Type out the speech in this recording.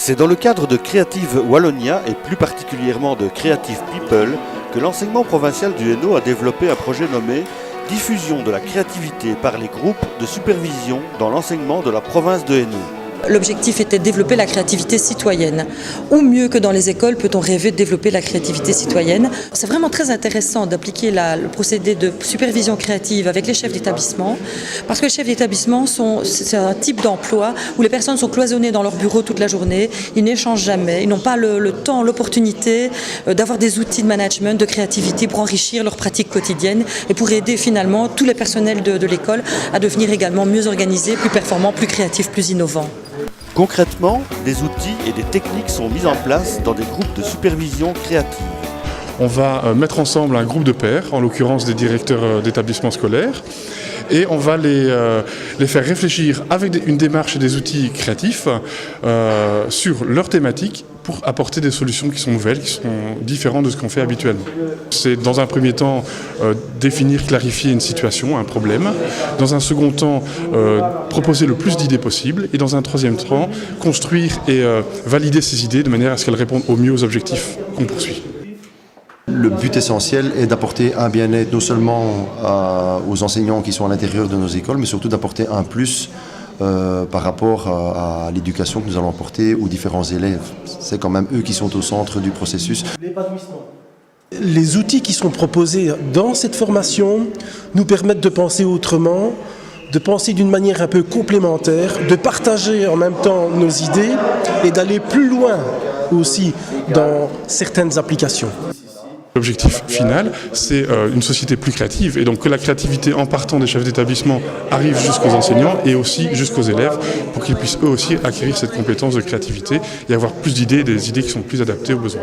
C'est dans le cadre de Creative Wallonia et plus particulièrement de Creative People que l'enseignement provincial du Hainaut a développé un projet nommé « Diffusion de la créativité par les groupes de supervision dans l'enseignement de la province de Hainaut ». L'objectif était de développer la créativité citoyenne. Où mieux que dans les écoles peut-on rêver de développer la créativité citoyenne? C'est vraiment très intéressant d'appliquer le procédé de supervision créative avec les chefs d'établissement, parce que les chefs d'établissement, c'est un type d'emploi où les personnes sont cloisonnées dans leur bureau toute la journée, ils n'échangent jamais, ils n'ont pas le temps, l'opportunité d'avoir des outils de management, de créativité pour enrichir leurs pratiques quotidiennes et pour aider finalement tous les personnels de l'école à devenir également mieux organisés, plus performants, plus créatifs, plus innovants. Concrètement, des outils et des techniques sont mis en place dans des groupes de supervision créative. On va mettre ensemble un groupe de pairs, en l'occurrence des directeurs d'établissements scolaires, et on va les faire réfléchir avec une démarche et des outils créatifs sur leur thématique pour apporter des solutions qui sont nouvelles, qui sont différentes de ce qu'on fait habituellement. C'est dans un premier temps définir, clarifier une situation, un problème. Dans un second temps, proposer le plus d'idées possible. Et dans un troisième temps, construire et valider ces idées de manière à ce qu'elles répondent au mieux aux objectifs qu'on poursuit. Le but essentiel est d'apporter un bien-être non seulement aux enseignants qui sont à l'intérieur de nos écoles, mais surtout d'apporter un plus par rapport à l'éducation que nous allons apporter aux différents élèves. C'est quand même eux qui sont au centre du processus. Les outils qui sont proposés dans cette formation nous permettent de penser autrement, de penser d'une manière un peu complémentaire, de partager en même temps nos idées et d'aller plus loin aussi dans certaines applications. L'objectif final, c'est une société plus créative et donc que la créativité en partant des chefs d'établissement arrive jusqu'aux enseignants et aussi jusqu'aux élèves pour qu'ils puissent eux aussi acquérir cette compétence de créativité et avoir plus d'idées, des idées qui sont plus adaptées aux besoins.